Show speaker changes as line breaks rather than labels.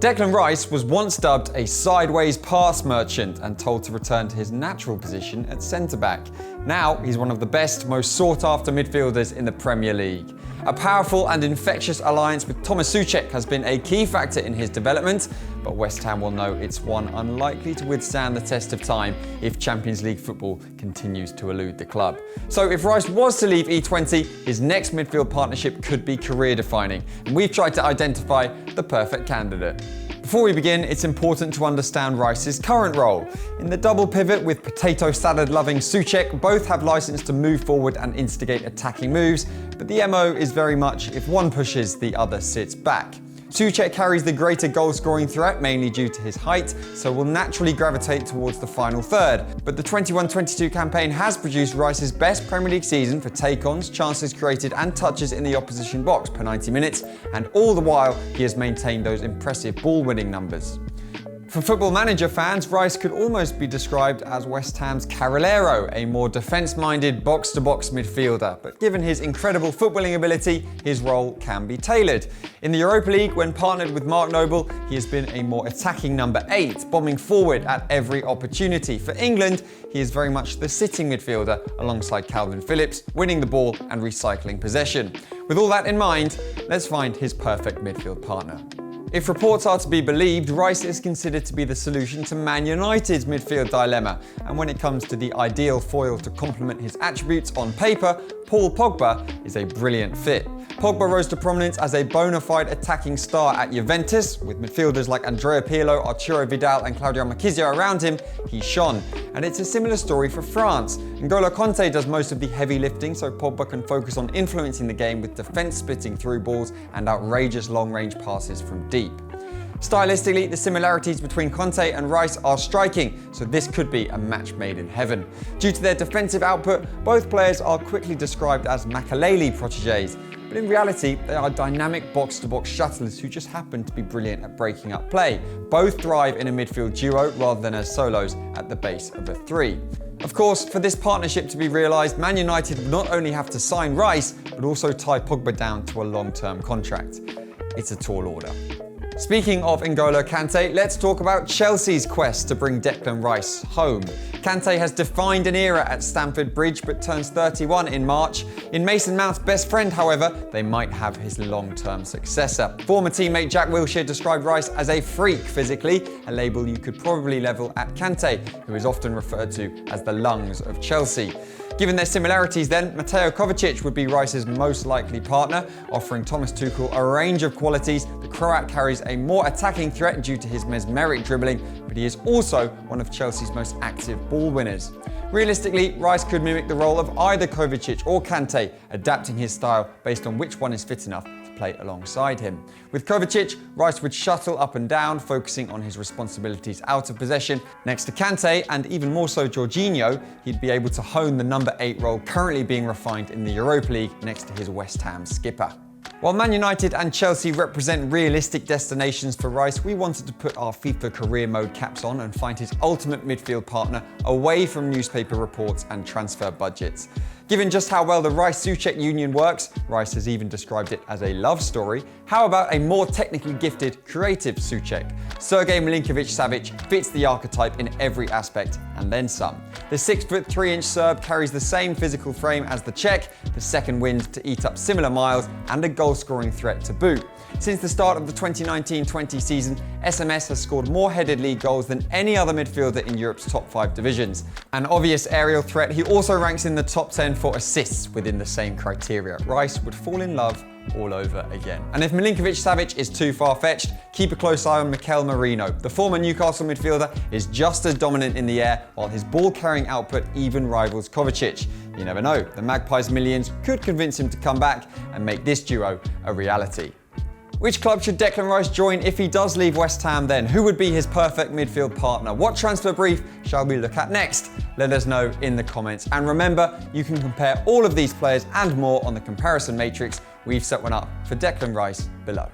Declan Rice was once dubbed a sideways pass merchant and told to return to his natural position at centre-back. Now he's one of the best, most sought-after midfielders in the Premier League. A powerful and infectious alliance with Tomáš Souček has been a key factor in his development, but West Ham will know it's one unlikely to withstand the test of time if Champions League football continues to elude the club. So if Rice was to leave E20, his next midfield partnership could be career-defining, and we've tried to identify the perfect candidate. Before we begin, it's important to understand Rice's current role. In the double pivot with potato salad-loving Souček, both have license to move forward and instigate attacking moves, but the MO is very much if one pushes, the other sits back. Souček carries the greater goal-scoring threat, mainly due to his height, so will naturally gravitate towards the final third. But the 21-22 campaign has produced Rice's best Premier League season for take-ons, chances created and touches in the opposition box per 90 minutes, and all the while he has maintained those impressive ball-winning numbers. For Football Manager fans, Rice could almost be described as West Ham's Carrilero, a more defence-minded box-to-box midfielder. But given his incredible footballing ability, his role can be tailored. In the Europa League, when partnered with Mark Noble, he has been a more attacking number 8, bombing forward at every opportunity. For England, he is very much the sitting midfielder alongside Calvin Phillips, winning the ball and recycling possession. With all that in mind, let's find his perfect midfield partner. If reports are to be believed, Rice is considered to be the solution to Man United's midfield dilemma, and when it comes to the ideal foil to complement his attributes on paper, Paul Pogba is a brilliant fit. Pogba rose to prominence as a bona fide attacking star at Juventus. With midfielders like Andrea Pirlo, Arturo Vidal and Claudio Marchisio around him, he shone. And it's a similar story for France. N'Golo Kanté does most of the heavy lifting, so Pogba can focus on influencing the game with defence splitting through balls and outrageous long-range passes from deep. Stylistically, the similarities between Kanté and Rice are striking, so this could be a match made in heaven. Due to their defensive output, both players are quickly described as Makelele protégés, but in reality, they are dynamic box-to-box shuttlers who just happen to be brilliant at breaking up play. Both thrive in a midfield duo rather than as solos at the base of a 3. Of course, for this partnership to be realised, Man United would not only have to sign Rice, but also tie Pogba down to a long-term contract. It's a tall order. Speaking of N'Golo Kanté, let's talk about Chelsea's quest to bring Declan Rice home. Kanté has defined an era at Stamford Bridge but turns 31 in March. In Mason Mount's best friend, however, they might have his long-term successor. Former teammate Jack Wilshere described Rice as a freak physically, a label you could probably level at Kanté, who is often referred to as the lungs of Chelsea. Given their similarities then, Mateo Kovacic would be Rice's most likely partner, offering Thomas Tuchel a range of qualities. The Croat carries a more attacking threat due to his mesmeric dribbling, but he is also one of Chelsea's most active ball winners. Realistically, Rice could mimic the role of either Kovacic or Kanté, adapting his style based on which one is fit enough to play alongside him. With Kovacic, Rice would shuttle up and down, focusing on his responsibilities out of possession. Next to Kanté, and even more so Jorginho, he'd be able to hone the number 8 role currently being refined in the Europa League next to his West Ham skipper. While Man United and Chelsea represent realistic destinations for Rice, we wanted to put our FIFA career mode caps on and find his ultimate midfield partner away from newspaper reports and transfer budgets. Given just how well the Rice-Souček union works, Rice has even described it as a love story. How about a more technically gifted, creative Souček? Sergej Milinkovic-Savic fits the archetype in every aspect, and then some. The 6'3" Serb carries the same physical frame as the Czech, the second wind to eat up similar miles, and a goal-scoring threat to boot. Since the start of the 2019-20 season, SMS has scored more headed league goals than any other midfielder in Europe's top 5 divisions. An obvious aerial threat, he also ranks in the top 10 for assists within the same criteria. Rice would fall in love all over again. And if Milinkovic-Savic is too far-fetched, keep a close eye on Mikel Merino. The former Newcastle midfielder is just as dominant in the air, while his ball-carrying output even rivals Kovacic. You never know, the Magpies' millions could convince him to come back and make this duo a reality. Which club should Declan Rice join if he does leave West Ham then? Who would be his perfect midfield partner? What transfer brief shall we look at next? Let us know in the comments. And remember, you can compare all of these players and more on the comparison matrix. We've set one up for Declan Rice below.